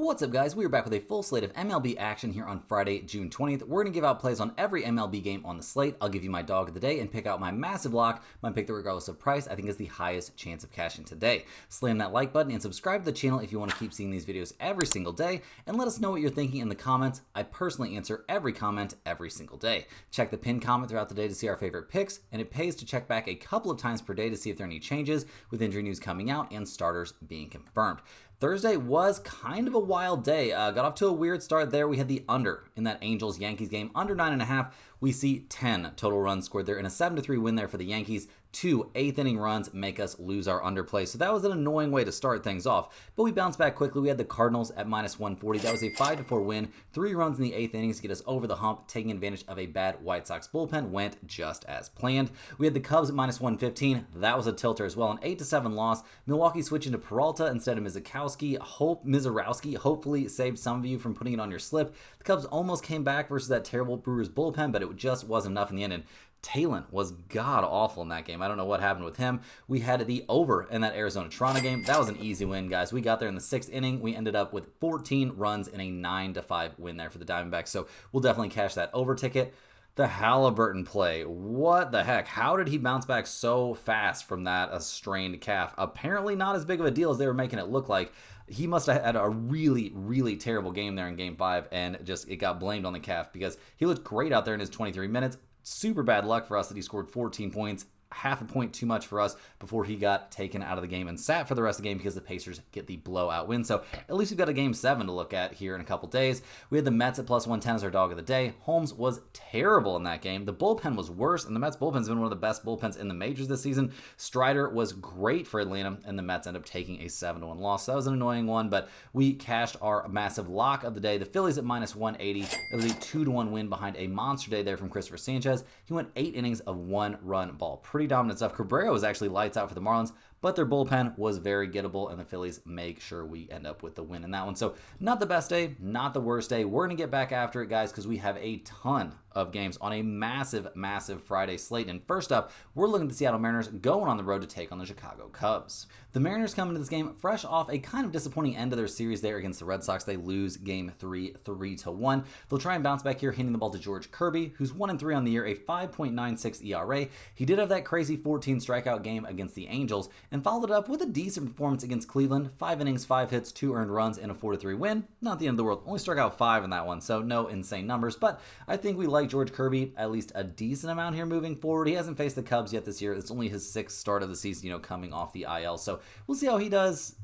What's up, guys? We are back with a full slate of MLB action here on Friday, June 20th. We're going to give out plays on every MLB game on the slate. I'll give you my dog of the day and pick out my massive lock, my pick that regardless of price, I think is the highest chance of cashing today. Slam that like button and subscribe to the channel if you want to keep seeing these videos every single day, and let us know what you're thinking in the comments. I personally answer every comment every single day. Check the pinned comment throughout the day to see our favorite picks, and it pays to check back a couple of times per day to see if there are any changes with injury news coming out and starters being confirmed. Thursday was kind of a wild day. Got off to a weird start there. We had the under in that Angels-Yankees game, under 9.5. We see 10 total runs scored there in a 7-3 win there for the Yankees. 2 eighth-inning runs make us lose our underplay. So that was an annoying way to start things off. But we bounced back quickly. We had the Cardinals at -140. That was a 5-4 win. 3 runs in the 8th innings to get us over the hump, taking advantage of a bad White Sox bullpen. Went just as planned. We had the Cubs at -115. That was a tilter as well. An 8-7 loss. Milwaukee switching to Peralta instead of Mizorowski hopefully saved some of you from putting it on your slip. The Cubs almost came back versus that terrible Brewers bullpen, but it just wasn't enough in the end. And Talon was god-awful in that game. I don't know what happened with him. We had the over in that Arizona-Toronto game. That was an easy win, guys. We got there in the 6th inning. We ended up with 14 runs in a 9-5 win there for the Diamondbacks. So we'll definitely cash that over ticket. The Halliburton play. What the heck? How did he bounce back so fast from that strained calf? Apparently not as big of a deal as they were making it look like. He must have had a really, really terrible game there in Game 5, and it got blamed on the calf because he looked great out there in his 23 minutes. Super bad luck for us that he scored 14 points. Half a point too much for us before he got taken out of the game and sat for the rest of the game because the Pacers get the blowout win. So at least we've got a Game 7 to look at here in a couple days. We had the Mets at +110 as our dog of the day. Holmes was terrible in that game. The bullpen was worse, and the Mets bullpen's been one of the best bullpens in the majors this season. Strider was great for Atlanta, and the Mets end up taking a 7-1 loss. So that was an annoying one, but we cashed our massive lock of the day. The Phillies at -180. It was a 2-1 win behind a monster day there from Christopher Sanchez. He went 8 innings of 1-run ball. Pretty dominant stuff. Cabrera was actually lights out for the Marlins, but their bullpen was very gettable, and the Phillies make sure we end up with the win in that one. So not the best day, not the worst day. We're going to get back after it, guys, because we have a ton of games on a massive, massive Friday slate. And first up, we're looking at the Seattle Mariners going on the road to take on the Chicago Cubs. The Mariners come into this game fresh off a kind of disappointing end of their series there against the Red Sox. They lose Game 3, 3-1. They'll try and bounce back here, handing the ball to George Kirby, who's 1-3 on the year, a 5.96 ERA. He did have that crazy 14 strikeout game against the Angels, and followed it up with a decent performance against Cleveland. 5 innings, 5 hits, 2 earned runs, and a 4-3 win. Not the end of the world. Only struck out 5 in that one, so no insane numbers. But I think we like George Kirby at least a decent amount here moving forward. He hasn't faced the Cubs yet this year. It's only his 6th start of the season, coming off the IL. So we'll see how he does.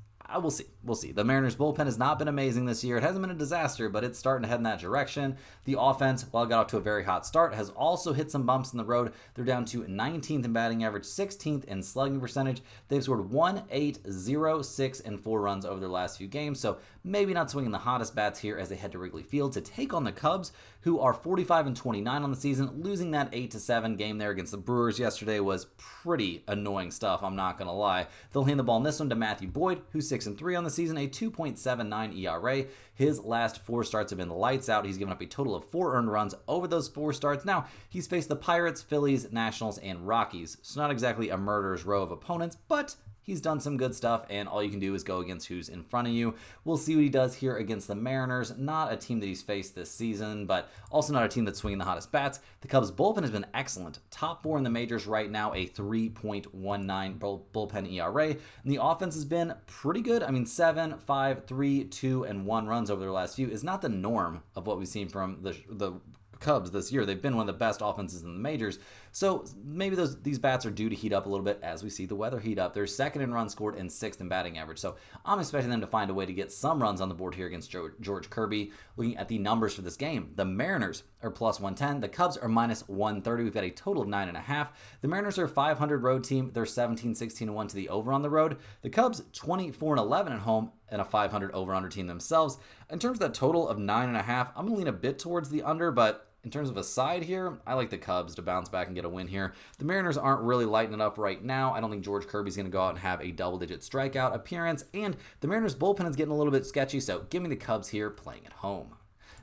We'll see. We'll see. The Mariners' bullpen has not been amazing this year. It hasn't been a disaster, but it's starting to head in that direction. The offense, while it got off to a very hot start, has also hit some bumps in the road. They're down to 19th in batting average, 16th in slugging percentage. They've scored 1, 8, 0, 6, and 4 runs over their last few games, so maybe not swinging the hottest bats here as they head to Wrigley Field to take on the Cubs, who are 45-29 on the season. Losing that 8-7 game there against the Brewers yesterday was pretty annoying stuff, I'm not going to lie. They'll hand the ball in this one to Matthew Boyd, who's 6-3 on the season, a 2.79 ERA. His last 4 starts have been lights out. He's given up a total of 4 earned runs over those 4 starts. Now, he's faced the Pirates, Phillies, Nationals, and Rockies. So not exactly a murderer's row of opponents, but he's done some good stuff, and all you can do is go against who's in front of you. We'll see what he does here against the Mariners. Not a team that he's faced this season, but also not a team that's swinging the hottest bats. The Cubs' bullpen has been excellent. Top 4 in the majors right now, a 3.19 bullpen ERA. And the offense has been pretty good. I mean, 7, 5, 3, 2, and 1 runs over their last few is not the norm of what we've seen from the Cubs this year. They've been one of the best offenses in the majors, so maybe these bats are due to heat up a little bit as we see the weather heat up. They're 2nd in runs scored and 6th in batting average, so I'm expecting them to find a way to get some runs on the board here against George Kirby. Looking at the numbers for this game, the Mariners are +110, the Cubs are -130. We've got a total of 9.5. The Mariners are a 500 road team. They're 17-16-1 to the over on the road. The Cubs 24-11 at home and a 500 over-under team themselves. In terms of that total of 9.5, I'm going to lean a bit towards the under, but in terms of a side here, I like the Cubs to bounce back and get a win here. The Mariners aren't really lighting it up right now. I don't think George Kirby's going to go out and have a double-digit strikeout appearance, and the Mariners' bullpen is getting a little bit sketchy, so give me the Cubs here playing at home.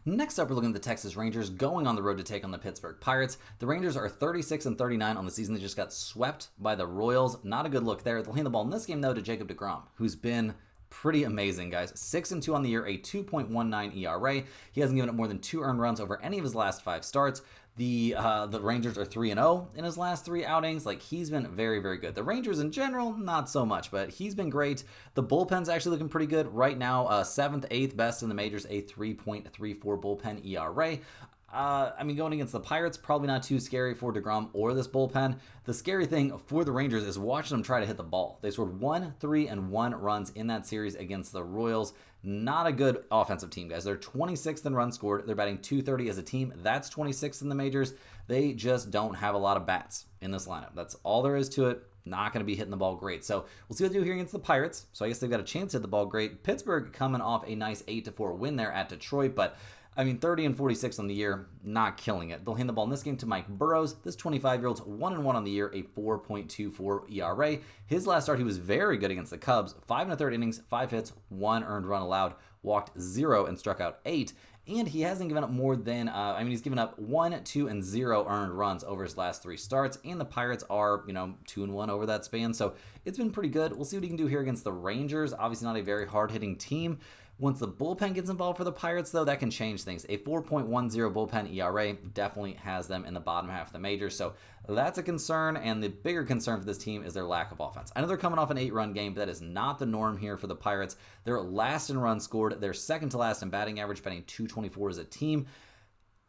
Next up, we're looking at the Texas Rangers going on the road to take on the Pittsburgh Pirates. The Rangers are 36-39 on the season. They just got swept by the Royals. Not a good look there. They'll hand the ball in this game, though, to Jacob deGrom, who's been pretty amazing, guys. 6-2 on the year, a 2.19 ERA. He hasn't given up more than 2 earned runs over any of his last 5 starts. The Rangers are 3-0 in his last 3 outings. Like, he's been very, very good. The Rangers in general, not so much, but he's been great. The bullpen's actually looking pretty good right now. 7th, 8th best in the majors, a 3.34 bullpen ERA. Going against the Pirates, probably not too scary for DeGrom or this bullpen. The scary thing for the Rangers is watching them try to hit the ball. They scored 1, 3, and 1 runs in that series against the Royals. Not a good offensive team, guys. They're 26th in runs scored. They're batting .230 as a team. That's 26th in the majors. They just don't have a lot of bats in this lineup. That's all there is to it. Not going to be hitting the ball great. So we'll see what they do here against the Pirates. So I guess they've got a chance to hit the ball great. Pittsburgh coming off a nice 8-4 win there at Detroit, but 30-46 on the year, not killing it. They'll hand the ball in this game to Mike Burrows. This 25-year-old's 1-1 on the year, a 4.24 ERA. His last start, he was very good against the Cubs. 5 1/3 innings, 5 hits, 1 earned run allowed, walked 0 and struck out 8. And he hasn't given up more than, he's given up 1, 2, and 0 earned runs over his last 3 starts. And the Pirates are, 2-1 over that span. So it's been pretty good. We'll see what he can do here against the Rangers. Obviously not a very hard-hitting team. Once the bullpen gets involved for the Pirates, though, that can change things. A 4.10 bullpen ERA definitely has them in the bottom half of the majors, so that's a concern, and the bigger concern for this team is their lack of offense. I know they're coming off an 8-run game, but that is not the norm here for the Pirates. They're last in runs scored. They're second to last in batting average, batting .224 as a team.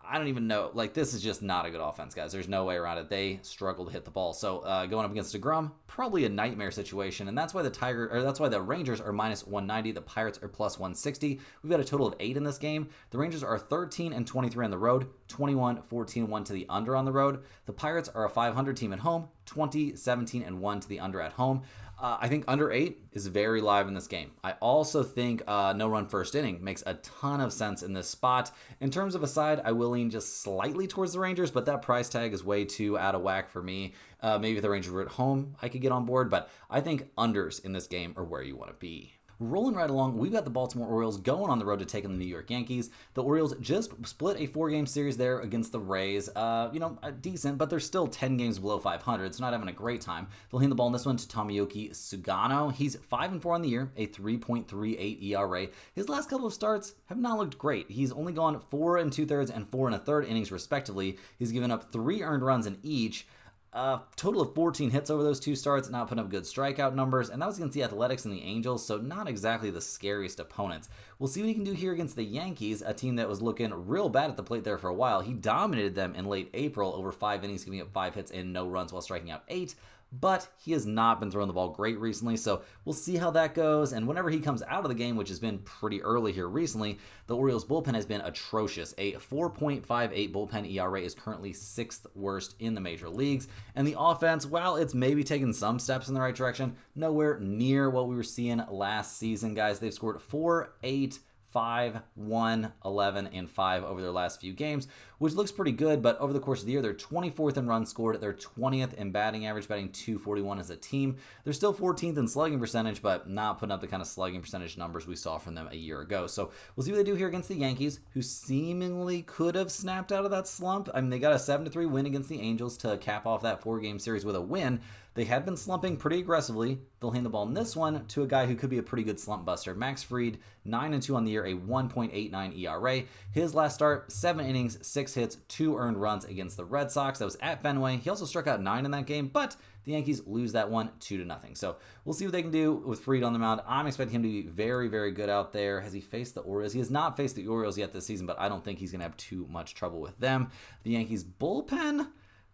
I don't even know. This is just not a good offense, guys. There's no way around it. They struggle to hit the ball. So going up against DeGrom, probably a nightmare situation, and that's why the Rangers are -190. The Pirates are +160. We've got a total of 8 in this game. The Rangers are 13-23 on the road, 21-14-1 to the under on the road. The Pirates are a 500 team at home, 20-17-1 to the under at home. I think under 8 is very live in this game. I also think no run first inning makes a ton of sense in this spot. In terms of a side, I will lean just slightly towards the Rangers, but that price tag is way too out of whack for me. Maybe if the Rangers were at home, I could get on board, but I think unders in this game are where you want to be. Rolling right along, we've got the Baltimore Orioles going on the road to take on the New York Yankees. The Orioles just split a 4-game series there against the Rays. Decent, but they're still 10 games below 500, so not having a great time. They'll hand the ball in this one to Tomoyuki Sugano. He's 5-4 on the year, a 3.38 ERA. His last couple of starts have not looked great. He's only gone 4 2/3 and 4 1/3 innings respectively. He's given up 3 earned runs in each. Total of 14 hits over those 2 starts, not putting up good strikeout numbers, and that was against the Athletics and the Angels, so not exactly the scariest opponents. We'll see what he can do here against the Yankees, a team that was looking real bad at the plate there for a while. He dominated them in late April over 5 innings, giving up 5 hits and no runs while striking out 8. But he has not been throwing the ball great recently, so we'll see how that goes. And whenever he comes out of the game, which has been pretty early here recently, the Orioles bullpen has been atrocious. A 4.58 bullpen ERA is currently 6th worst in the major leagues. And the offense, while it's maybe taken some steps in the right direction, nowhere near what we were seeing last season, guys. They've scored 4, 8, 5, 1, 11, and 5 over their last few games, which looks pretty good, but over the course of the year, they're 24th in runs scored. They're 20th in batting average, batting .241 as a team. They're still 14th in slugging percentage, but not putting up the kind of slugging percentage numbers we saw from them a year ago. So we'll see what they do here against the Yankees, who seemingly could have snapped out of that slump. They got a 7-3 win against the Angels to cap off that 4-game series with a win. They had been slumping pretty aggressively. They'll hand the ball in this one to a guy who could be a pretty good slump buster. Max Fried, 9-2 on the year, a 1.89 ERA. His last start, 7 innings, 6 hits, 2 earned runs against the Red Sox. That was at Fenway. He also struck out 9 in that game, but the Yankees lose that one 2-0. So we'll see what they can do with Fried on the mound. I'm expecting him to be very, very good out there. Has he faced the Orioles? He has not faced the Orioles yet this season, but I don't think he's going to have too much trouble with them. The Yankees bullpen,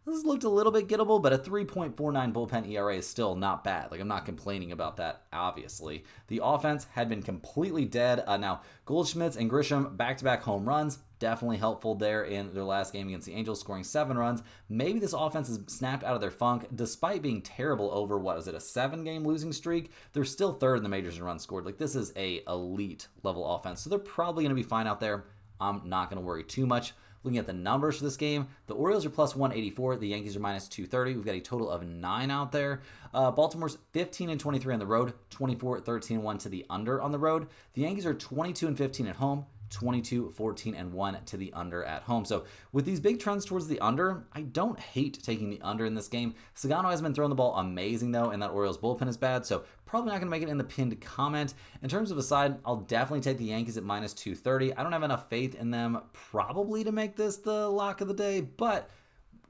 this has looked a little bit gettable, but a 3.49 bullpen ERA is still not bad. I'm not complaining about that, obviously. The offense had been completely dead. Now, Goldschmidt and Grisham, back-to-back home runs, definitely helpful there in their last game against the Angels, scoring 7 runs. Maybe this offense has snapped out of their funk, despite being terrible over, a 7-game losing streak? They're still 3rd in the majors in runs scored. This is a elite-level offense, so they're probably going to be fine out there. I'm not going to worry too much. Looking at the numbers for this game, the Orioles are +184, the Yankees are -230. We've got a total of 9 out there. Baltimore's 15-23 on the road, 24-13-1 to the under on the road. The Yankees are 22-15 at home, 22, 14, and 1 to the under at home. So with these big trends towards the under, I don't hate taking the under in this game. Sagano has been throwing the ball amazing though, and that Orioles bullpen is bad, so probably not going to make it in the pinned comment. In terms of a side, I'll definitely take the Yankees at minus 230. I don't have enough faith in them probably to make this the lock of the day, but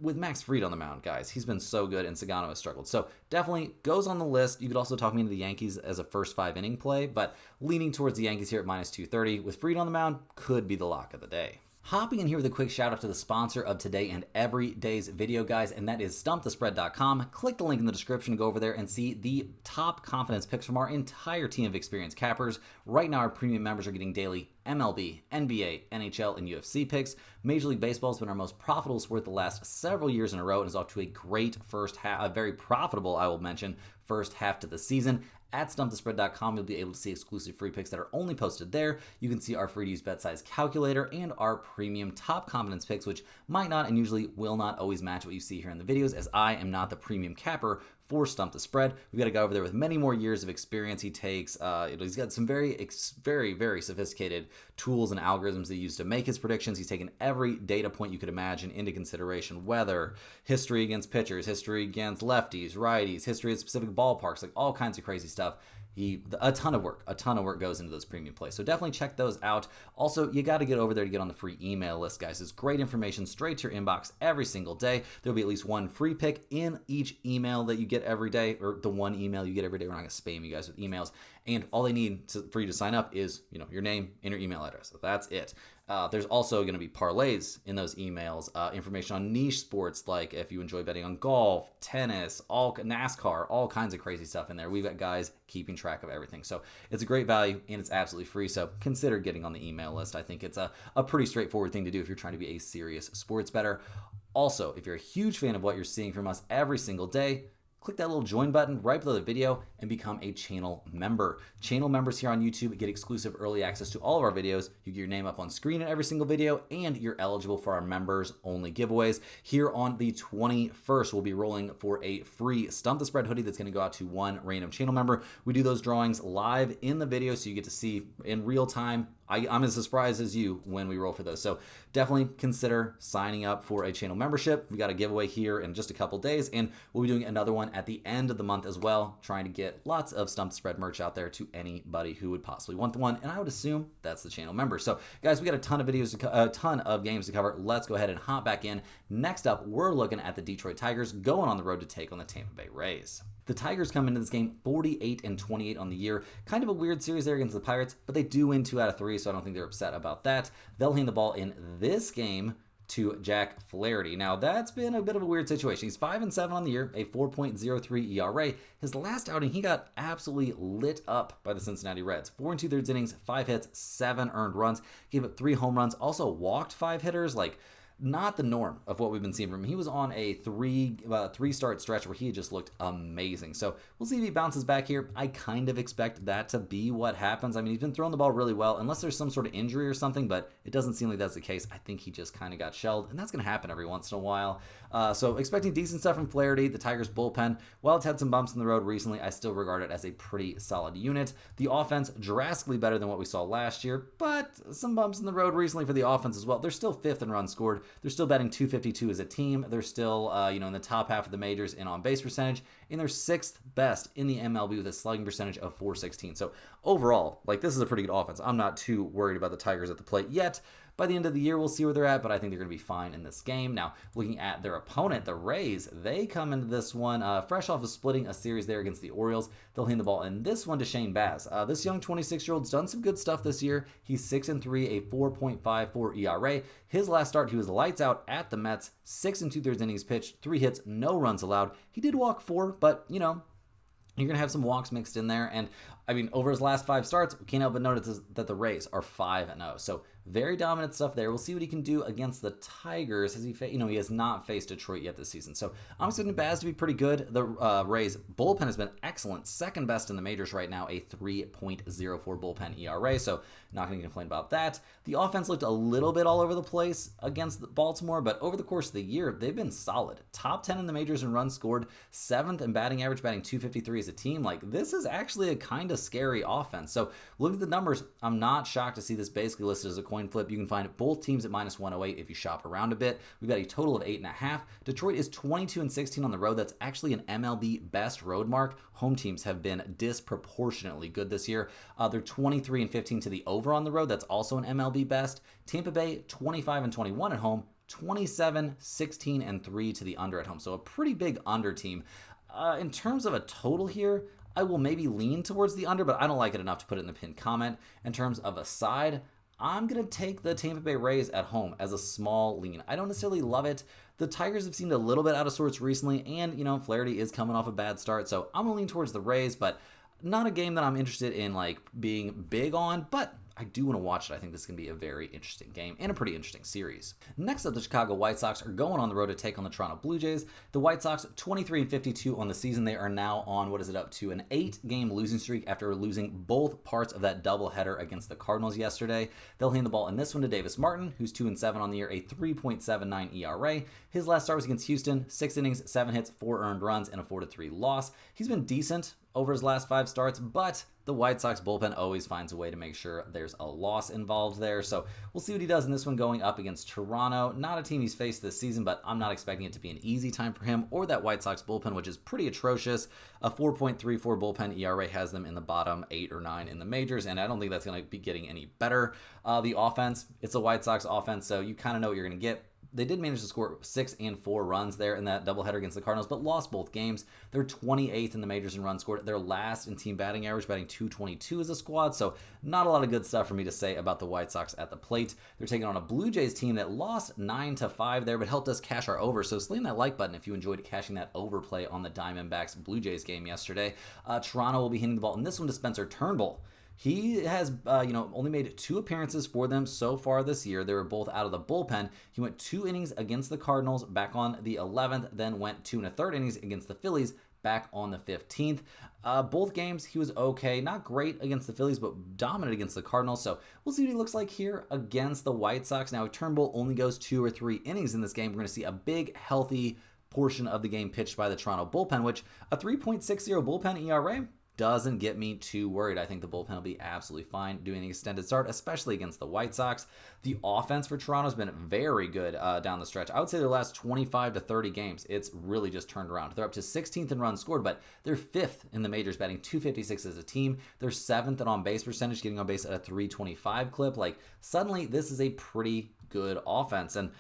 with Max Fried on the mound, guys, he's been so good, and Sagano has struggled. So definitely goes on the list. You could also talk me into the Yankees as a first 5-inning play, but leaning towards the Yankees here at minus 230 with Fried on the mound could be the lock of the day. Hopping in here with a quick shout out to the sponsor of today and every day's video, guys, and that is stumpthespread.com. Click the link in the description to go over there and see the top confidence picks from our entire team of experienced cappers. Right now, our premium members are getting daily MLB, NBA, NHL, and UFC picks. Major League Baseball has been our most profitable sport the last several years in a row and is off to a great first half, a very profitable, I will mention, first half to the season. At stumpthespread.com, you'll be able to see exclusive free picks that are only posted there. You can see our free-to-use bet size calculator and our premium top confidence picks, which might not and usually will not always match what you see here in the videos, as I am not the premium capper for Stump the Spread. We've got a guy over there with many more years of experience. He takes, he's got some very, very sophisticated tools and algorithms that he used to make his predictions. He's taken every data point you could imagine into consideration: weather, history against pitchers, history against lefties, righties, history at specific ballparks, like all kinds of crazy stuff. A ton of work goes into those premium plays. So definitely check those out. Also, you got to get over there to get on the free email list, guys. It's great information straight to your inbox every single day. There'll be at least one free pick in each email that you get every day, or the one email you get every day. We're not going to spam you guys with emails. And all they need for you to sign up is, your name and your email address. So that's it. There's also going to be parlays in those emails, information on niche sports, like if you enjoy betting on golf, tennis, NASCAR, all kinds of crazy stuff in there. We've got guys keeping track of everything. So it's a great value and it's absolutely free. So consider getting on the email list. I think it's a pretty straightforward thing to do if you're trying to be a serious sports bettor. Also, if you're a huge fan of what you're seeing from us every single day, click that little join button right below the video and become a channel member. Channel members here on YouTube get exclusive early access to all of our videos. You get your name up on screen in every single video, and you're eligible for our members only giveaways. Here on the 21st, we'll be rolling for a free Stump the Spread hoodie that's going to go out to one random channel member. We do those drawings live in the video, so you get to see in real time. I'm as surprised as you when we roll for those. So definitely consider signing up for a channel membership. We got a giveaway here in just a couple days, and we'll be doing another one at the end of the month as well, trying to get lots of Stump the Spread merch out there to anybody who would possibly want the one. And I would assume that's the channel member. So guys, we got a ton of videos, a ton of games to cover. Let's go ahead and hop back in. Next up, we're looking at the Detroit Tigers going on the road to take on the Tampa Bay Rays. The Tigers come into this game 48-28 on the year. Kind of a weird series there against the Pirates, but they do win 2 out of 3, so I don't think they're upset about that. They'll hand the ball in this game to Jack Flaherty. Now, that's been a bit of a weird situation. He's 5-7 on the year, a 4.03 ERA. His last outing, he got absolutely lit up by the Cincinnati Reds. 4 2/3 innings, 5 hits, 7 earned runs, gave up 3 home runs, also walked 5 hitters. Not the norm of what we've been seeing from him. He was on a three-start stretch where he just looked amazing. So we'll see if he bounces back here. I kind of expect that to be what happens. I mean, he's been throwing the ball really well, unless there's some sort of injury or something, but it doesn't seem like that's the case. I think he just kind of got shelled, and that's going to happen every once in a while. So expecting decent stuff from Flaherty. The Tigers bullpen, while it's had some bumps in the road recently, I still regard it as a pretty solid unit. The offense, drastically better than what we saw last year, but some bumps in the road recently for the offense as well. They're still 5th in runs scored. They're still batting .252 as a team. They're still, in the top half of the majors in on-base percentage, and they're 6th best in the MLB with a slugging percentage of .416. So overall, this is a pretty good offense. I'm not too worried about the Tigers at the plate yet. By the end of the year, we'll see where they're at, but I think they're going to be fine in this game. Now, looking at their opponent, the Rays, they come into this one fresh off of splitting a series there against the Orioles. They'll hand the ball in this one to Shane Baz. This young 26-year-old's done some good stuff this year. He's 6-3, a 4.54 ERA. His last start, he was lights out at the Mets, 6 2/3 innings pitched, 3 hits, no runs allowed. He did walk 4, but, you're going to have some walks mixed in there. And, over his last 5 starts, we can't help but notice that the Rays are 5-0. So very dominant stuff there. We'll see what he can do against the Tigers. He has not faced Detroit yet this season. So I'm expecting Baz to be pretty good. The Rays bullpen has been excellent. 2nd best in the majors right now, a 3.04 bullpen ERA. So not going to complain about that. The offense looked a little bit all over the place against Baltimore, but over the course of the year, they've been solid. Top 10 in the majors in runs scored, 7th in batting average, batting .253 as a team. This is actually a kind of scary offense. So look at the numbers. I'm not shocked to see this basically listed as a coin flip. You can find both teams at minus 108 if you shop around a bit. We've got a total of 8.5. Detroit is 22-16 on the road. That's actually an MLB best road mark. Home teams have been disproportionately good this year. They're 23-15 to the over on the road. That's also an MLB best. Tampa Bay 25-21 at home. 27-16-3 to the under at home. So a pretty big under team. In terms of a total here, I will maybe lean towards the under, but I don't like it enough to put it in the pinned comment. In terms of a side, I'm going to take the Tampa Bay Rays at home as a small lean. I don't necessarily love it. The Tigers have seemed a little bit out of sorts recently, and, Flaherty is coming off a bad start, so I'm going to lean towards the Rays, but not a game that I'm interested in, being big on, but I do want to watch it. I think this is going to be a very interesting game and a pretty interesting series. Next up, the Chicago White Sox are going on the road to take on the Toronto Blue Jays. The White Sox, 23-52 on the season. They are now on, up to an 8-game losing streak after losing both parts of that doubleheader against the Cardinals yesterday. They'll hand the ball in this one to Davis Martin, who's 2-7 on the year, a 3.79 ERA. His last start was against Houston, 6 innings, 7 hits, 4 earned runs, and a 4-3 loss. He's been decent over his last 5 starts, but the White Sox bullpen always finds a way to make sure there's a loss involved there. So we'll see what he does in this one going up against Toronto. Not a team he's faced this season, but I'm not expecting it to be an easy time for him or that White Sox bullpen, which is pretty atrocious. A 4.34 bullpen ERA has them in the bottom 8 or 9 in the majors, and I don't think that's going to be getting any better. The offense, it's a White Sox offense, so you kind of know what you're going to get. They did manage to score 6 and 4 runs there in that doubleheader against the Cardinals, but lost both games. They're 28th in the majors in runs scored. They're last in team batting average, batting .222 as a squad, so not a lot of good stuff for me to say about the White Sox at the plate. They're taking on a Blue Jays team that lost 9-5 there, but helped us cash our over, so slam that like button if you enjoyed cashing that overplay on the Diamondbacks Blue Jays game yesterday. Toronto will be hitting the ball in this one to Spencer Turnbull. He has, only made 2 appearances for them so far this year. They were both out of the bullpen. He went 2 innings against the Cardinals back on the 11th, then went 2 1/3 innings against the Phillies back on the 15th. Both games, he was okay. Not great against the Phillies, but dominant against the Cardinals. So we'll see what he looks like here against the White Sox. Now, if Turnbull only goes 2 or 3 innings in this game, we're going to see a big, healthy portion of the game pitched by the Toronto bullpen, which a 3.60 bullpen ERA doesn't get me too worried. I think the bullpen will be absolutely fine doing an extended start, especially against the White Sox. The offense for Toronto has been very good down the stretch. I would say their last 25 to 30 games, it's really just turned around. They're up to 16th in runs scored, but they're 5th in the majors, batting .256 as a team. They're 7th in on-base percentage, getting on base at a .325 clip. Suddenly, this is a pretty good offense, and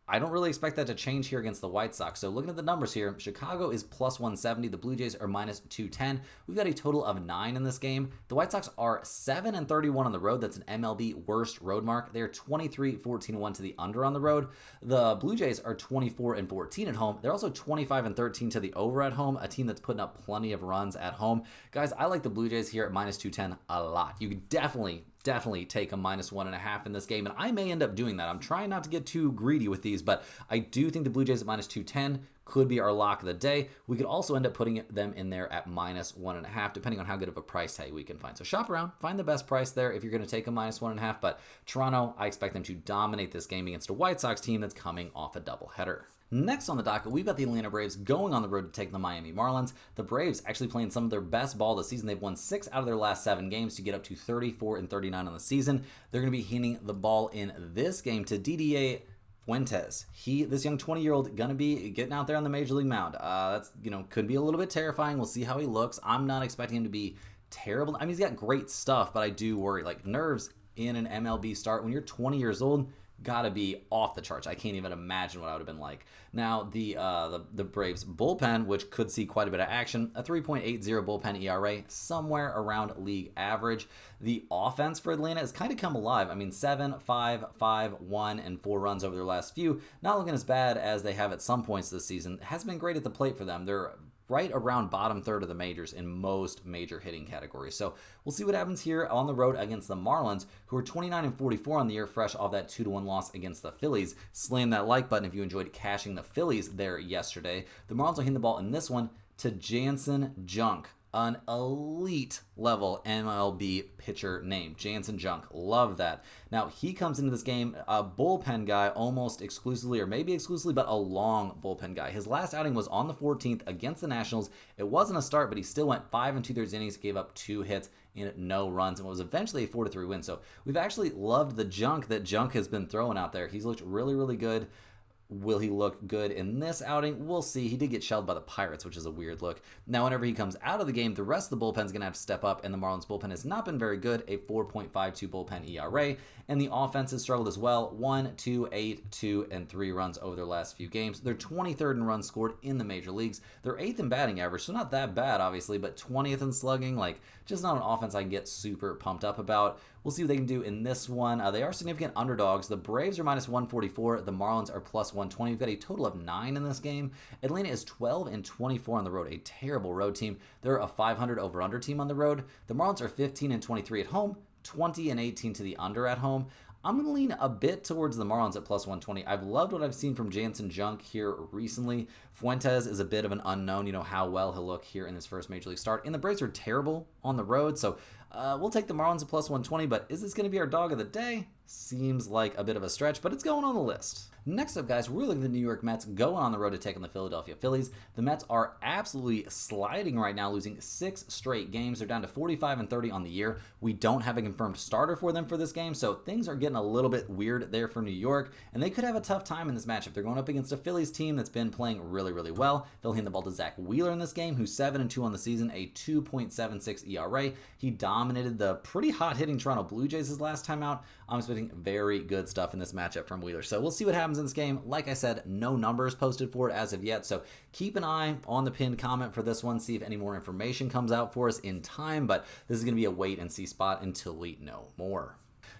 I don't really expect that to change here against the White Sox. So looking at the numbers here, Chicago is plus 170. The Blue Jays are minus 210. We've got a total of 9 in this game. The White Sox are 7-31 on the road. That's an MLB worst road mark. They're 23-14-1 to the under on the road. The Blue Jays are 24-14 at home. They're also 25-13 to the over at home, a team that's putting up plenty of runs at home. Guys, I like the Blue Jays here at minus 210 a lot. You could definitely take a minus 1.5 in this game, and I may end up doing that. I'm trying not to get too greedy with these, but I do think the Blue Jays at minus 210 could be our lock of the day. We could also end up putting them in there at minus 1.5, depending on how good of a price tag we can find. So shop around, find the best price there if you're going to take a minus 1.5, but Toronto, I expect them to dominate this game against a White Sox team that's coming off a doubleheader. Next on the docket, we've got the Atlanta Braves going on the road to take the Miami Marlins. The Braves actually playing some of their best ball this season. They've won 6 out of their last 7 games to get up to 34-39 on the season. They're going to be hitting the ball in this game to DDA Fuentes. This young 20-year-old, going to be getting out there on the Major League mound. That's, could be a little bit terrifying. We'll see how he looks. I'm not expecting him to be terrible. I mean, he's got great stuff, but I do worry. Nerves in an MLB start when you're 20 years old, gotta be off the charts. I can't even imagine what I would have been like. Now, the Braves bullpen, which could see quite a bit of action, a 3.80 bullpen ERA, somewhere around league average. The offense for Atlanta has kind of come alive. I mean, 7, 5, 5, 1, and 4 runs over their last few. Not looking as bad as they have at some points this season. It has been great at the plate for them. They're right around bottom third of the majors in most major hitting categories. So we'll see what happens here on the road against the Marlins, who are 29-44 on the year, fresh off that 2-1 loss against the Phillies. Slam that like button if you enjoyed cashing the Phillies there yesterday. The Marlins are hitting the ball in this one to Jansen Junk, an elite level MLB pitcher name. Jansen Junk. Love that. Now, he comes into this game a bullpen guy almost exclusively, or maybe exclusively, but a long bullpen guy. His last outing was on the 14th against the Nationals. It wasn't a start, but he still went 5 2/3 innings, gave up 2 hits, and no runs, and what was eventually a 4-3 win. So we've actually loved the junk that Junk has been throwing out there. He's looked really, really good. Will he look good in this outing? We'll see. He did get shelled by the Pirates, which is a weird look. Now, whenever he comes out of the game, the rest of the bullpen's going to have to step up, and the Marlins bullpen has not been very good, a 4.52 bullpen ERA, and the offense has struggled as well, 1, 2, 8, 2, and 3 runs over their last few games. They're 23rd in runs scored in the major leagues. They're 8th in batting average, so not that bad, obviously, but 20th in slugging, just not an offense I can get super pumped up about. We'll see what they can do in this one. They are significant underdogs. The Braves are minus 144. The Marlins are plus 120. We've got a total of 9 in this game. Atlanta is 12-24 on the road, a terrible road team. They're a 500 over-under team on the road. The Marlins are 15-23 at home, 20-18 to the under at home. I'm going to lean a bit towards the Marlins at plus 120. I've loved what I've seen from Jansen Junk here recently. Fuentes is a bit of an unknown, how well he'll look here in his first Major League start. And the Braves are terrible on the road, so we'll take the Marlins at plus 120, but is this going to be our dog of the day? Seems like a bit of a stretch, but it's going on the list. Next up, guys, we're looking at the New York Mets going on the road to take on the Philadelphia Phillies. The Mets are absolutely sliding right now, losing 6 straight games. They're down to 45-30 on the year. We don't have a confirmed starter for them for this game, so things are getting a little bit weird there for New York, and they could have a tough time in this matchup. They're going up against a Phillies team that's been playing really, really well. They'll hand the ball to Zach Wheeler in this game, who's 7-2 on the season, a 2.76 ERA. He dominated the pretty hot-hitting Toronto Blue Jays his last time out. I'm expecting very good stuff in this matchup from Wheeler, so we'll see what happens in this game. Like I said, no numbers posted for it as of yet, so keep an eye on the pinned comment for this one, see if any more information comes out for us in time, but this is going to be a wait and see spot until we know more.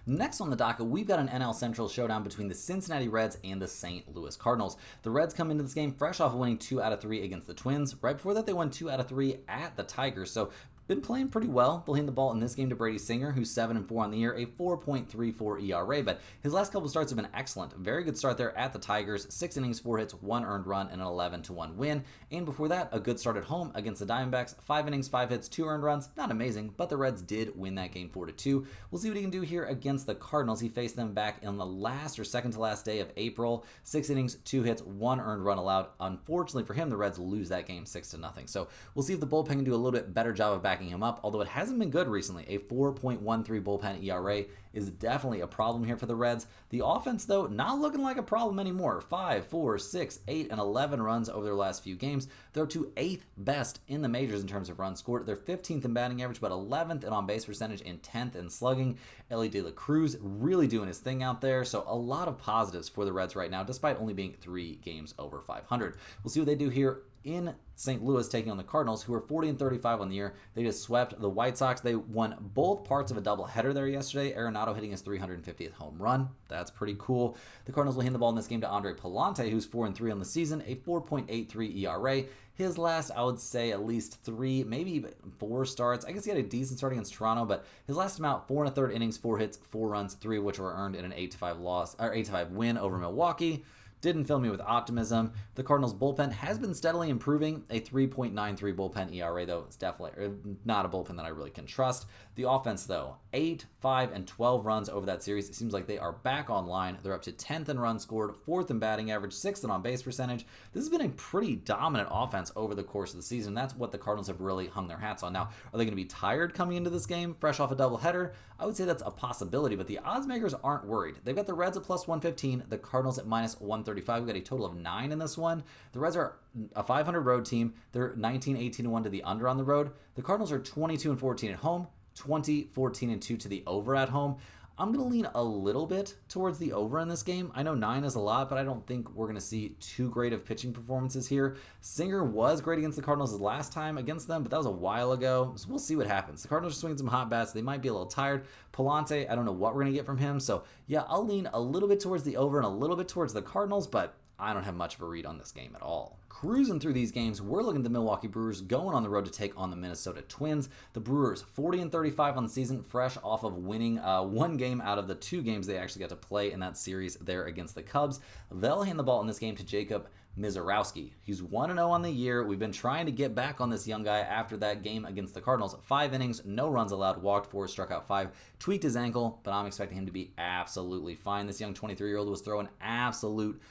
Next on the docket, we've got an NL Central showdown between the Cincinnati Reds and the St. Louis Cardinals. The Reds come into this game fresh off of winning 2 out of 3 against the Twins. Right before that, they won 2 out of 3 at the Tigers, so been playing pretty well. They'll hand the ball in this game to Brady Singer, who's 7-4 on the year, a 4.34 ERA, but his last couple starts have been excellent. Very good start there at the Tigers, 6 innings, 4 hits, 1 earned run, and an 11-1 win. And before that, a good start at home against the Diamondbacks, 5 innings, 5 hits, 2 earned runs. Not amazing, but the Reds did win that game 4-2. We'll see what he can do here against the Cardinals. He faced them back in the last or second to last day of April. 6 innings, 2 hits, 1 earned run allowed. Unfortunately for him, the Reds lose that game 6-0. So we'll see if the bullpen can do a little bit better job of backing him up, although it hasn't been good recently. A 4.13 bullpen ERA is definitely a problem here for the Reds. The offense, though, not looking like a problem anymore. 5, 4, 6, 8, and 11 runs over their last few games. They're to 8th best in the majors in terms of runs scored. They're 15th in batting average, but 11th in on-base percentage and 10th in slugging. Ellie De La Cruz really doing his thing out there, so a lot of positives for the Reds right now, despite only being 3 games over 500. We'll see what they do here in St. Louis taking on the Cardinals, who are 40-35 on the year. They just swept the White Sox. They won both parts of a doubleheader there yesterday. Arenado hitting his 350th home run. That's pretty cool. The Cardinals will hand the ball in this game to Andre Pallante, who's 4-3 on the season, a 4.83 ERA. His last, I would say, at least 3, maybe 4 starts. I guess he had a decent start against Toronto, but his last time out, 4 1/3 innings, 4 hits, 4 runs, 3 of which were earned in an 8-5 win over Milwaukee. Didn't fill me with optimism. The Cardinals bullpen has been steadily improving. A 3.93 bullpen ERA, though, is definitely not a bullpen that I really can trust. The offense, though, 8, 5, and 12 runs over that series. It seems like they are back online. They're up to 10th in runs scored, 4th in batting average, 6th in on-base percentage. This has been a pretty dominant offense over the course of the season. That's what the Cardinals have really hung their hats on. Now, are they going to be tired coming into this game, fresh off a doubleheader? I would say that's a possibility, but the odds makers aren't worried. They've got the Reds at plus 115, the Cardinals at minus 135. We've got a total of 9 in this one. The Reds are a 500 road team. They're 19-18-1 to the under on the road. The Cardinals are 22-14 at home, 20-14-2 to the over at home. I'm going to lean a little bit towards the over in this game. I know 9 is a lot, but I don't think we're going to see too great of pitching performances here. Singer was great against the Cardinals his last time against them, but that was a while ago, so we'll see what happens. The Cardinals are swinging some hot bats. They might be a little tired. Pallante, I don't know what we're going to get from him, so yeah, I'll lean a little bit towards the over and a little bit towards the Cardinals, but I don't have much of a read on this game at all. Cruising through these games, we're looking at the Milwaukee Brewers going on the road to take on the Minnesota Twins. The Brewers 40-35 on the season, fresh off of winning 1 game out of the 2 games they actually got to play in that series there against the Cubs. They'll hand the ball in this game to Jacob Mizorowski. He's 1-0 on the year. We've been trying to get back on this young guy after that game against the Cardinals. 5 innings, no runs allowed, walked 4, struck out 5, tweaked his ankle, but I'm expecting him to be absolutely fine. This young 23-year-old was throwing absolute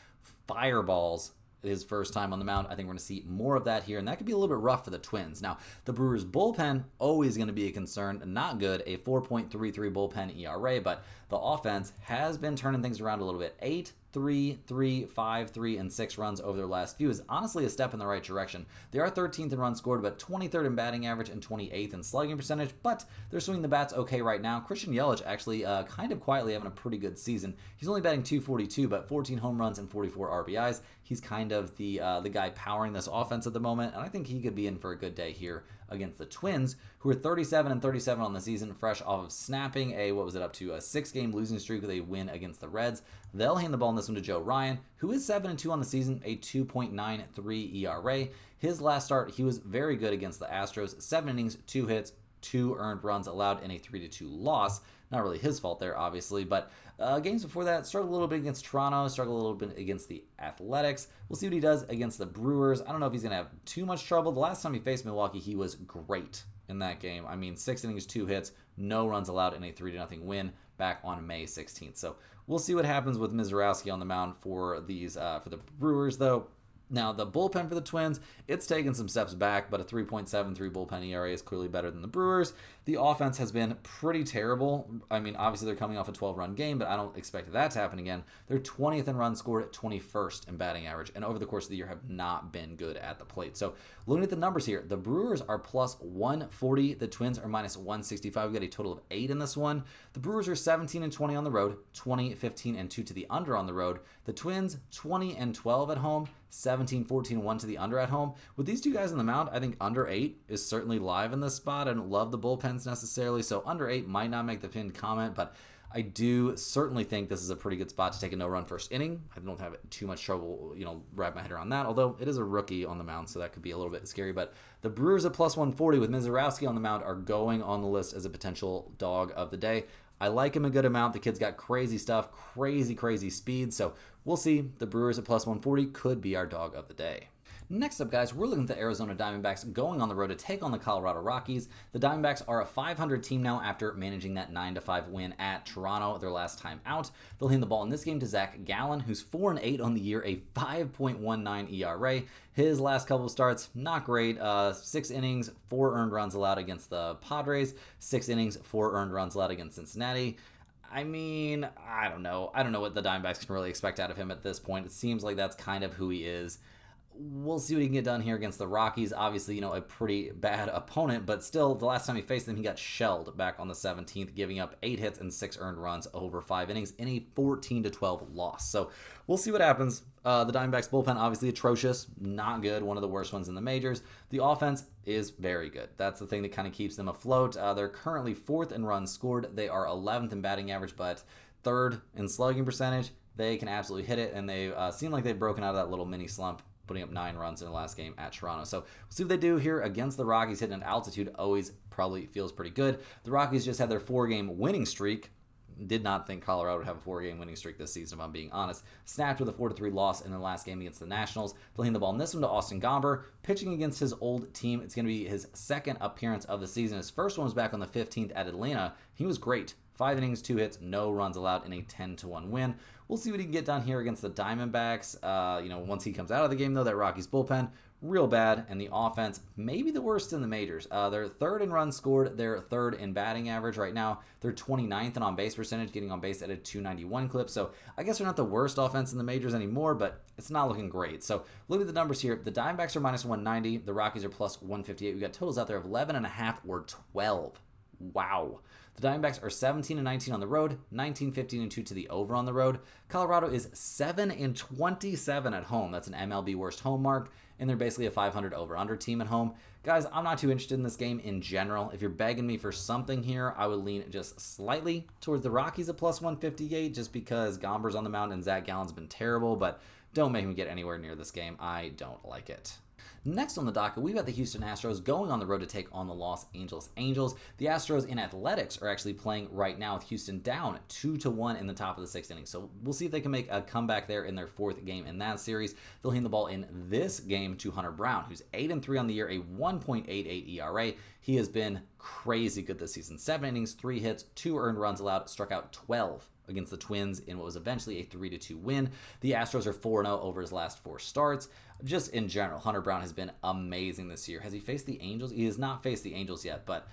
fireballs his first time on the mound. I think we're going to see more of that here, and that could be a little bit rough for the Twins. Now, the Brewers' bullpen, always going to be a concern. Not good, a 4.33 bullpen ERA, but the offense has been turning things around a little bit. 8, 3, 3, 5, 3, and 6 runs over their last few is honestly a step in the right direction. They are 13th in runs scored, but 23rd in batting average and 28th in slugging percentage, but they're swinging the bats okay right now. Christian Yelich actually kind of quietly having a pretty good season. He's only batting .242, but 14 home runs and 44 RBIs. He's kind of the guy powering this offense at the moment, and I think he could be in for a good day here against the Twins, who are 37-37 on the season, fresh off of snapping a 6-game losing streak with a win against the Reds. They'll hand the ball in this one to Joe Ryan, who is 7-2 on the season, a 2.93 ERA. His last start, he was very good against the Astros. 7 innings, 2 hits, 2 earned runs allowed in a 3-2 loss. Not really his fault there, obviously, but games before that, struggled a little bit against Toronto, struggled a little bit against the Athletics. We'll see what he does against the Brewers. I don't know if he's going to have too much trouble. The last time he faced Milwaukee, he was great in that game. I mean, 6 innings, 2 hits, no runs allowed in a 3-0 win back on May 16th. So we'll see what happens with Mizorowski on the mound for the Brewers, though. Now, the bullpen for the Twins, it's taken some steps back, but a 3.73 bullpen ERA is clearly better than the Brewers. The offense has been pretty terrible. I mean, obviously they're coming off a 12-run game, but I don't expect that to happen again. They're 20th in runs scored, 21st in batting average, and over the course of the year have not been good at the plate. So looking at the numbers here, the Brewers are plus 140. The Twins are minus 165. We got a total of 8 in this one. The Brewers are 17-20 on the road, 20, 15, and 2 to the under on the road. The Twins, 20-12 at home, 17-14-1 to the under at home. With these two guys on the mound, I think under 8 is certainly live in this spot. I don't love the bullpens necessarily, so under 8 might not make the pinned comment, but I do certainly think this is a pretty good spot to take a no-run first inning. I don't have too much trouble, wrap my head around that, although it is a rookie on the mound, so that could be a little bit scary. But the Brewers at plus 140 with Mizorowski on the mound are going on the list as a potential dog of the day. I like him a good amount. The kid's got crazy stuff, crazy speed. So we'll see. The Brewers at plus 140 could be our dog of the day. Next up, guys, we're looking at the Arizona Diamondbacks going on the road to take on the Colorado Rockies. The Diamondbacks are a 500 team now after managing that 9-5 win at Toronto their last time out. They'll hand the ball in this game to Zach Gallen, who's 4-8 on the year, a 5.19 ERA. His last couple of starts, not great. 6 innings, 4 earned runs allowed against the Padres. 6 innings, 4 earned runs allowed against Cincinnati. I mean, I don't know. I don't know what the Diamondbacks can really expect out of him at this point. It seems like that's kind of who he is. We'll see what he can get done here against the Rockies. Obviously, a pretty bad opponent, but still, the last time he faced them, he got shelled back on the 17th, giving up 8 hits and 6 earned runs over 5 innings in a 14-12 loss. So we'll see what happens. The Diamondbacks bullpen, obviously atrocious, not good, one of the worst ones in the majors. The offense is very good. That's the thing that kind of keeps them afloat. They're currently 4th in runs scored. They are 11th in batting average, but 3rd in slugging percentage. They can absolutely hit it, and they seem like they've broken out of that little mini slump, putting up 9 runs in the last game at Toronto. So we'll see what they do here against the Rockies. Hitting at altitude always probably feels pretty good. The Rockies just had their 4-game winning streak. Did not think Colorado would have a 4-game winning streak this season, if I'm being honest. Snapped with a 4-3 loss in their last game against the Nationals. They'll hand the ball in this one to Austin Gomber, pitching against his old team. It's going to be his 2nd appearance of the season. His first one was back on the 15th at Atlanta. He was great. 5 innings, 2 hits, no runs allowed in a 10-1 win. We'll see what he can get done here against the Diamondbacks. Once he comes out of the game, though, that Rockies bullpen, real bad, and the offense, maybe the worst in the majors. They're 3rd in runs scored. They're 3rd in batting average right now. They're 29th in on-base percentage, getting on base at a .291 clip. So I guess they're not the worst offense in the majors anymore, but it's not looking great. So look at the numbers here. The Diamondbacks are minus 190. The Rockies are plus 158. We got totals out there of 11.5 or 12. Wow. The Diamondbacks are 17-19 on the road, 19-15-2 to the over on the road. Colorado is 7-27 at home. That's an MLB worst home mark, and they're basically a 500 over-under team at home. Guys, I'm not too interested in this game in general. If you're begging me for something here, I would lean just slightly towards the Rockies at plus 158, just because Gomber's on the mound and Zach Gallen's been terrible, but don't make me get anywhere near this game. I don't like it. Next on the docket, we've got the Houston Astros going on the road to take on the Los Angeles Angels. The Astros in athletics are actually playing right now with Houston down 2-1 in the top of the 6th inning. So we'll see if they can make a comeback there in their 4th game in that series. They'll hand the ball in this game to Hunter Brown, who's 8-3 on the year, a 1.88 ERA. He has been crazy good this season. 7 innings, 3 hits, 2 earned runs allowed, struck out 12 against the Twins in what was eventually a 3-2 win. The Astros are 4-0 over his last 4 starts. Just in general, Hunter Brown has been amazing this year. Has he faced the Angels? He has not faced the Angels yet, but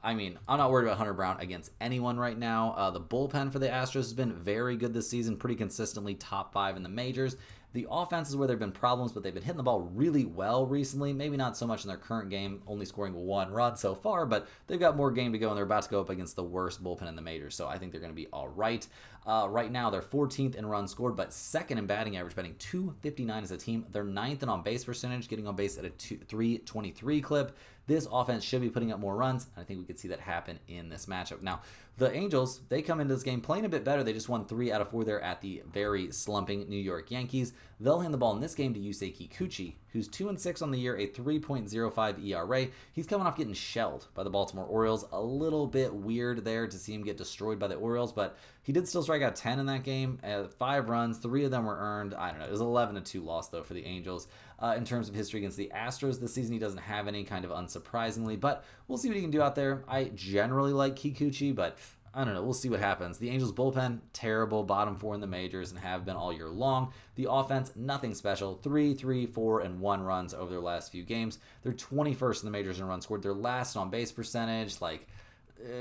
I mean, I'm not worried about Hunter Brown against anyone right now. The bullpen for the Astros has been very good this season, pretty consistently top 5 in the majors. The offense is where there have been problems, but they've been hitting the ball really well recently. Maybe not so much in their current game, only scoring 1 run so far, but they've got more game to go, and they're about to go up against the worst bullpen in the majors, so I think they're going to be all right. Right now, they're 14th in runs scored, but 2nd in batting average, batting .259 as a team. They're 9th in on-base percentage, getting on base at a .323 clip. This offense should be putting up more runs, and I think we could see that happen in this matchup. Now, the Angels, they come into this game playing a bit better. They just won 3 out of 4 there at the very slumping New York Yankees. They'll hand the ball in this game to Yusei Kikuchi, who's 2-6 on the year, a 3.05 ERA. He's coming off getting shelled by the Baltimore Orioles. A little bit weird there to see him get destroyed by the Orioles, but he did still strike out 10 in that game. 5 runs, 3 of them were earned. I don't know. It was 11-2 loss, though, for the Angels. In terms of history against the Astros this season, he doesn't have any, kind of unsurprisingly, but we'll see what he can do out there. I generally like Kikuchi, but I don't know. We'll see what happens. The Angels bullpen, terrible, bottom 4 in the majors and have been all year long. The offense, nothing special. 3, 3, 4, and 1 runs over their last few games. They're 21st in the majors in runs scored. They're last on base percentage.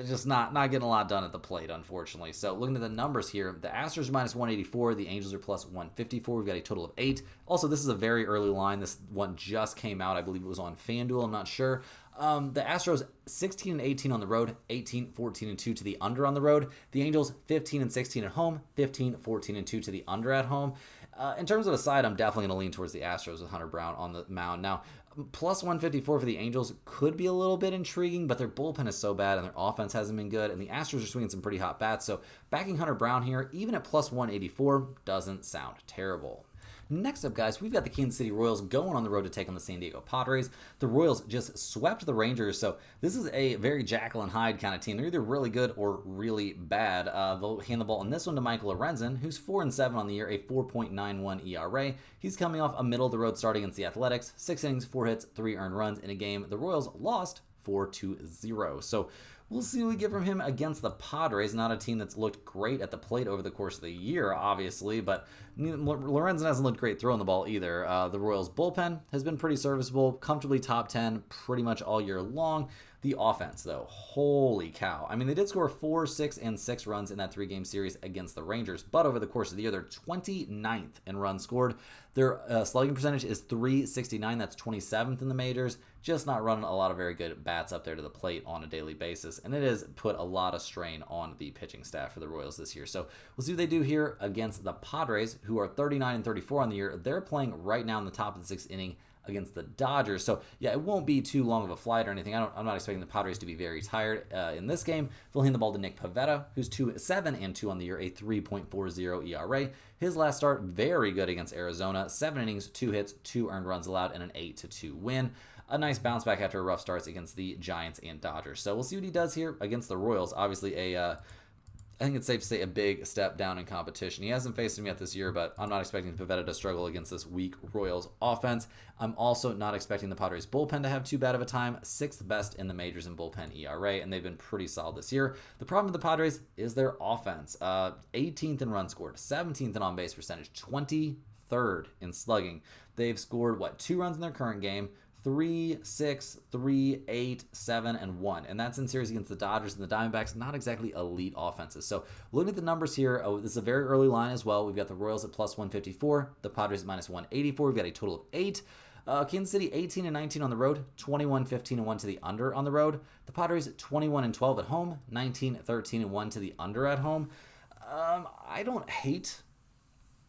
Just not getting a lot done at the plate, unfortunately. So looking at the numbers here, the Astros are minus 184. The Angels are plus 154. We've got a total of 8. Also, this is a very early line. This one just came out. I believe it was on FanDuel. I'm not sure. The Astros 16-18 on the road, 18-14-2 to the under on the road. The Angels 15-16 at home, 15-14-2 to the under at home. In terms of a side, I'm definitely going to lean towards the Astros with Hunter Brown on the mound. Now, plus 154 for the Angels could be a little bit intriguing, but their bullpen is so bad and their offense hasn't been good, and the Astros are swinging some pretty hot bats, so backing Hunter Brown here, even at plus 184, doesn't sound terrible. Next up, guys, we've got the Kansas City Royals going on the road to take on the San Diego Padres. The Royals just swept the Rangers, so this is a very Jekyll and Hyde kind of team. They're either really good or really bad. They'll hand the ball in this one to Michael Lorenzen, who's 4-7 on the year, a 4.91 ERA. He's coming off a middle-of-the-road start against the Athletics. 6 innings, 4 hits, 3 earned runs in a game the Royals lost 4-0. So we'll see what we get from him against the Padres. Not a team that's looked great at the plate over the course of the year, obviously, but Lorenzen hasn't looked great throwing the ball either. The Royals' bullpen has been pretty serviceable, comfortably top 10 pretty much all year long. The offense, though, holy cow. I mean, they did score 4, 6, and 6 runs in that 3-game series against the Rangers, but over the course of the year, they're 29th in runs scored. Their slugging percentage is .369. That's 27th in the majors. Just not running a lot of very good bats up there to the plate on a daily basis, and it has put a lot of strain on the pitching staff for the Royals this year. So we'll see what they do here against the Padres, who are 39-34 on the year. They're playing right now in the top of the 6th inning against the Dodgers. So yeah, it won't be too long of a flight or anything. I'm not expecting the Padres to be very tired in this game. They'll hand the ball to Nick Pivetta, who's 7-2 on the year, a 3.40 ERA. His last start, very good against Arizona. 7 innings, 2 hits, 2 earned runs allowed, and an 8-2 win. A nice bounce back after a rough starts against the Giants and Dodgers. So we'll see what he does here against the Royals. Obviously I think it's safe to say a big step down in competition. He hasn't faced him yet this year, but I'm not expecting Pivetta to struggle against this weak Royals offense. I'm also not expecting the Padres bullpen to have too bad of a time. 6th best in the majors in bullpen ERA, and they've been pretty solid this year. The problem with the Padres is their offense. 18th in runs scored, 17th in on-base percentage, 23rd in slugging. They've scored, 2 runs in their current game, 3, 6, 3, 8, 7, and 1. And that's in series against the Dodgers and the Diamondbacks. Not exactly elite offenses. So looking at the numbers here, this is a very early line as well. We've got the Royals at plus 154, the Padres at minus 184. We've got a total of 8. Kansas City 18-19 on the road, 21-15-1 to the under on the road. The Padres 21-12 at home, 19-13-1 to the under at home. I don't hate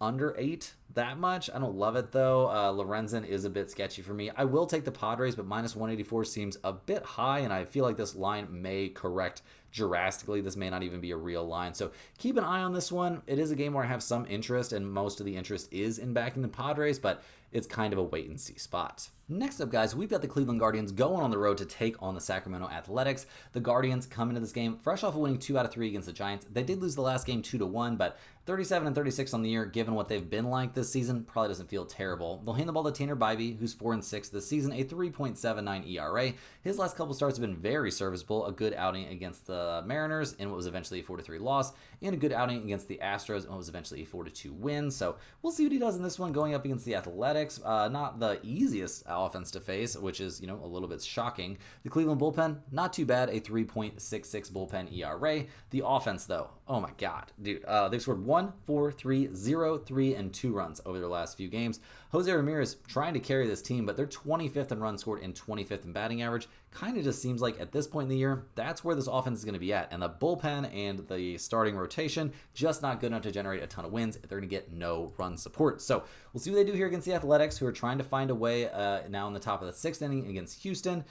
under 8 that much. I don't love it, though. Lorenzen is a bit sketchy for me. I will take the Padres, but minus 184 seems a bit high, and I feel like this line may correct drastically. This may not even be a real line. So keep an eye on this one. It is a game where I have some interest, and most of the interest is in backing the Padres, but it's kind of a wait-and-see spot. Next up, guys, we've got the Cleveland Guardians going on the road to take on the Sacramento Athletics. The Guardians come into this game fresh off of winning 2 out of 3 against the Giants. They did lose the last game 2-1, but 37-36 on the year, given what they've been like this this season probably doesn't feel terrible. They'll hand the ball to Tanner Bybee, who's 4-6 this season, a 3.79 ERA. His last couple starts have been very serviceable. A good outing against the Mariners in what was eventually a 4-3 loss, and a good outing against the Astros in what was eventually a 4-2 win. So we'll see what he does in this one going up against the Athletics. Not the easiest offense to face, which is, a little bit shocking. The Cleveland bullpen, not too bad, a 3.66 bullpen ERA. The offense, though, oh my God, dude. They've scored 1, 4, 3, 0, 3, and 2 runs over their last few games. Jose Ramirez trying to carry this team, but they're 25th in runs scored and 25th in batting average. Kind of just seems like at this point in the year, that's where this offense is going to be at. And the bullpen and the starting rotation, just not good enough to generate a ton of wins if they're going to get no run support. So we'll see what they do here against the Athletics, who are trying to find a way now in the top of the 6th inning against Houston.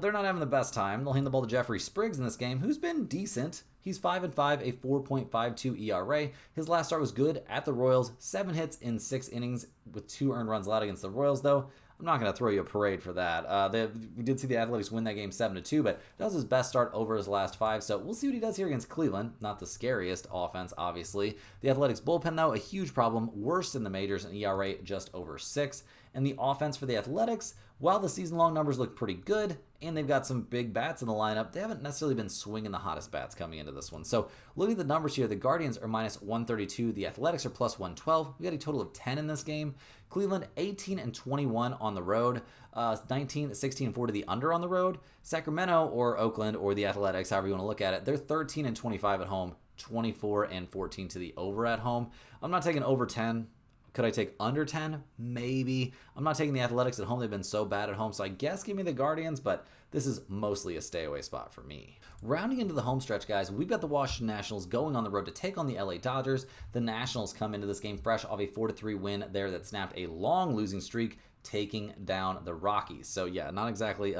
They're not having the best time. They'll hand the ball to Jeffrey Spriggs in this game, who's been decent. He's 5-5, a 4.52 ERA. His last start was good at the Royals. 7 hits in 6 innings with 2 earned runs allowed against the Royals, though. I'm not going to throw you a parade for that. We did see the Athletics win that game 7-2, but that was his best start over his last 5. So we'll see what he does here against Cleveland. Not the scariest offense, obviously. The Athletics bullpen, though, a huge problem. Worst in the majors, an ERA just over 6. And the offense for the Athletics, while the season-long numbers look pretty good, and they've got some big bats in the lineup, they haven't necessarily been swinging the hottest bats coming into this one. So looking at the numbers here, the Guardians are minus 132. The Athletics are plus 112. We got a total of 10 in this game. Cleveland 18-21 on the road, 19-16-4 to the under on the road. Sacramento or Oakland or the Athletics, however you want to look at it, they're 13-25 at home, 24-14 to the over at home. I'm not taking over 10. Could I take under 10? Maybe. I'm not taking the Athletics at home. They've been so bad at home, so I guess give me the Guardians, but this is mostly a stay-away spot for me. Rounding into the home stretch, guys, we've got the Washington Nationals going on the road to take on the LA Dodgers. The Nationals come into this game fresh off a 4-3 win there that snapped a long losing streak, taking down the Rockies. So yeah, not exactly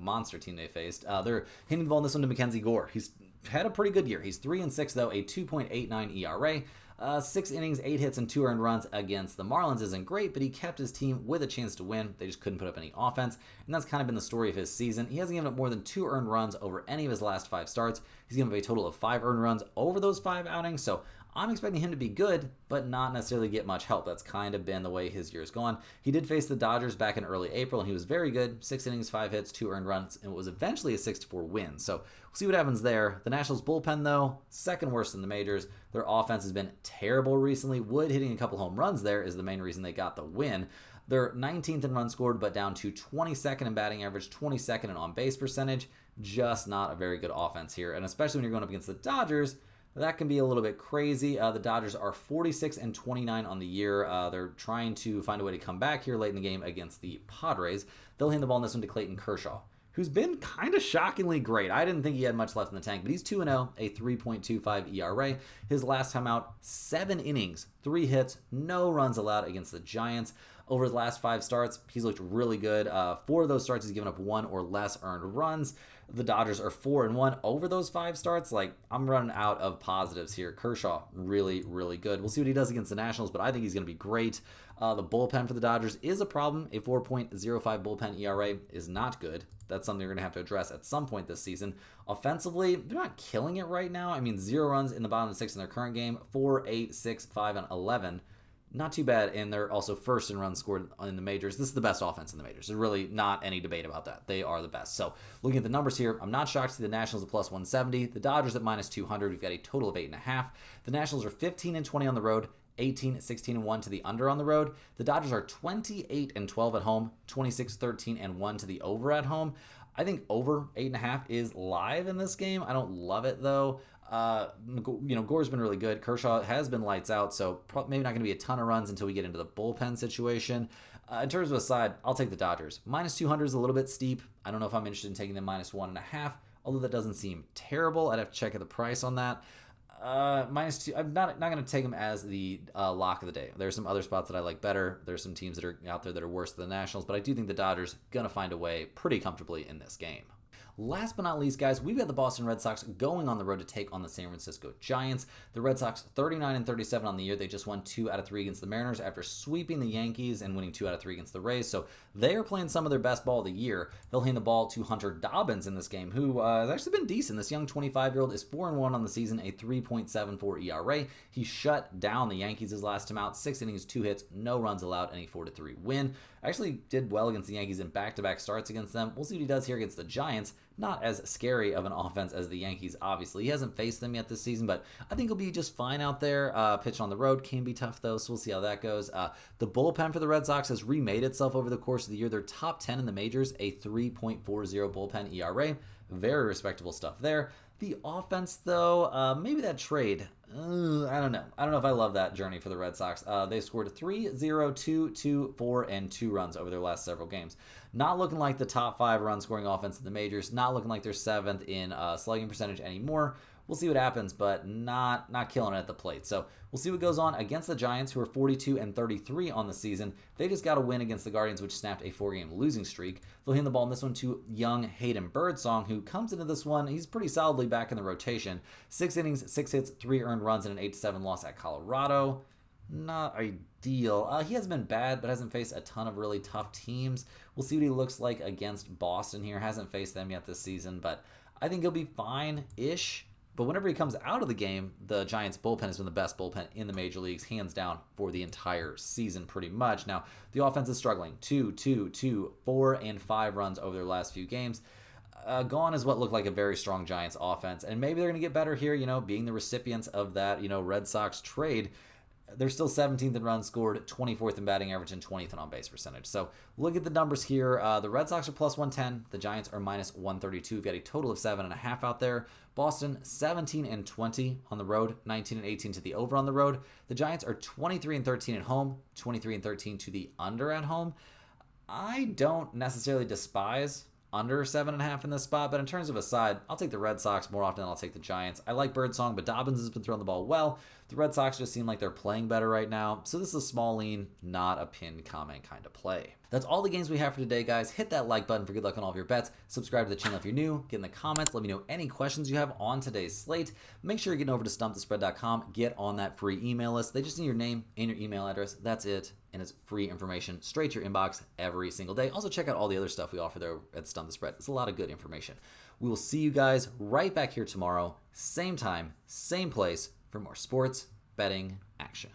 monster team they faced. They're handing the ball in this one to Mackenzie Gore. He's had a pretty good year. He's 3-6 though, a 2.89 ERA. 6 innings, 8 hits, and 2 earned runs against the Marlins isn't great, but he kept his team with a chance to win. They just couldn't put up any offense, and that's kind of been the story of his season. He hasn't given up more than 2 earned runs over any of his last 5 starts. He's given up a total of 5 earned runs over those 5 outings, so I'm expecting him to be good, but not necessarily get much help. That's kind of been the way his year's gone. He did face the Dodgers back in early April, and he was very good. 6 innings, 5 hits, 2 earned runs, and it was eventually a 6-4 win. So we'll see what happens there. The Nationals bullpen, though, second worst in the majors. Their offense has been terrible recently. Wood hitting a couple home runs there is the main reason they got the win. They're 19th in runs scored, but down to 22nd in batting average, 22nd in on-base percentage. Just not a very good offense here, and especially when you're going up against the Dodgers, that can be a little bit crazy. The Dodgers are 46-29 on the year. They're trying to find a way to come back here late in the game against the Padres. They'll hand the ball in this one to Clayton Kershaw, who's been kind of shockingly great. I didn't think he had much left in the tank, but he's 2-0, a 3.25 ERA. His last time out, 7 innings, 3 hits, no runs allowed against the Giants. Over his last 5 starts, he's looked really good. 4 of those starts, he's given up 1 or less earned runs. The Dodgers are 4-1 over those 5 starts. I'm running out of positives here. Kershaw, really, really good. We'll see what he does against the Nationals, but I think he's going to be great. The bullpen for the Dodgers is a problem. A 4.05 bullpen ERA is not good. That's something they're going to have to address at some point this season. Offensively, they're not killing it right now. 0 runs in the bottom of the 6 in their current game. 4, 8, 6, 5, and 11. Not too bad, and they're also first in runs scored in the majors. This is the best offense in the majors. There's really not any debate about that. They are the best. So looking at the numbers here, I'm not shocked to see the Nationals at plus 170. The Dodgers at minus 200. We've got a total of 8.5. The Nationals are 15-20 on the road, 18-16-1 to the under on the road. The Dodgers are 28-12 at home, 26-13-1 to the over at home. I think over 8.5 is live in this game. I don't love it though. Gore's been really good. Kershaw has been lights out, so maybe not going to be a ton of runs until we get into the bullpen situation. In terms of a side, I'll take the Dodgers. Minus 200 is a little bit steep. I don't know if I'm interested in taking them minus 1.5, although that doesn't seem terrible. I'd have to check at the price on that. Minus 2, I'm not going to take them as the lock of the day. There's some other spots that I like better. There's some teams that are out there that are worse than the Nationals, but I do think the Dodgers going to find a way pretty comfortably in this game. Last but not least, guys, we've got the Boston Red Sox going on the road to take on the San Francisco Giants. The Red Sox 39-37 on the year. They just won 2 out of 3 against the Mariners after sweeping the Yankees and winning 2 out of 3 against the Rays. So they are playing some of their best ball of the year. They'll hand the ball to Hunter Dobbins in this game, who has actually been decent. This young 25-year-old is 4-1 on the season, a 3.74 ERA. He shut down the Yankees his last time out. 6 innings, 2 hits, no runs allowed, and a 4-3 win. Actually did well against the Yankees in back-to-back starts against them. We'll see what he does here against the Giants. Not as scary of an offense as the Yankees, obviously. He hasn't faced them yet this season, but I think he'll be just fine out there. Pitching on the road can be tough, though, so we'll see how that goes. The bullpen for the Red Sox has remade itself over the course of the year. They're top 10 in the majors, a 3.40 bullpen ERA. Very respectable stuff there. The offense, though, maybe that trade. I don't know. I don't know if I love that journey for the Red Sox. They scored 3-0, 2, 4, and 2 runs over their last several games. Not looking like the top 5 run-scoring offense in the majors. Not looking like they're 7th in slugging percentage anymore. We'll see what happens, but not killing it at the plate. So we'll see what goes on against the Giants, who are 42-33 on the season. They just got a win against the Guardians, which snapped a 4-game losing streak. They'll hand the ball in this one to young Hayden Birdsong, who comes into this one. He's pretty solidly back in the rotation. 6 innings, 6 hits, 3 earned runs, and an 8-7 loss at Colorado. Not ideal. He hasn't been bad, but hasn't faced a ton of really tough teams. We'll see what he looks like against Boston here. Hasn't faced them yet this season, but I think he'll be fine-ish. But whenever he comes out of the game, the Giants' bullpen has been the best bullpen in the major leagues, hands down, for the entire season pretty much. Now, the offense is struggling. 2, 4, and 5 runs over their last few games. Gone is what looked like a very strong Giants offense. And maybe they're going to get better here, being the recipients of that, Red Sox trade. They're still 17th in runs scored, 24th in batting average, and 20th in on-base percentage. So look at the numbers here. The Red Sox are plus 110. The Giants are minus 132. We've got a total of 7.5 out there. Boston, 17-20 on the road, 19-18 to the over on the road. The Giants are 23-13 at home, 23-13 to the under at home. I don't necessarily despise under 7.5 in this spot, but in terms of a side, I'll take the Red Sox more often than I'll take the Giants. I like Birdsong, but Dobbins has been throwing the ball well. The Red Sox just seem like they're playing better right now, so this is a small lean, not a pin comment kind of play. That's all the games we have for today, guys. Hit that like button for good luck on all of your bets. Subscribe to the channel if you're new. Get in the comments. Let me know any questions you have on today's slate. Make sure you're getting over to stumpthespread.com. Get on that free email list. They just need your name and your email address. That's it. And it's free information straight to your inbox every single day. Also, check out all the other stuff we offer there at Stump the Spread. It's a lot of good information. We will see you guys right back here tomorrow, same time, same place, for more sports betting action.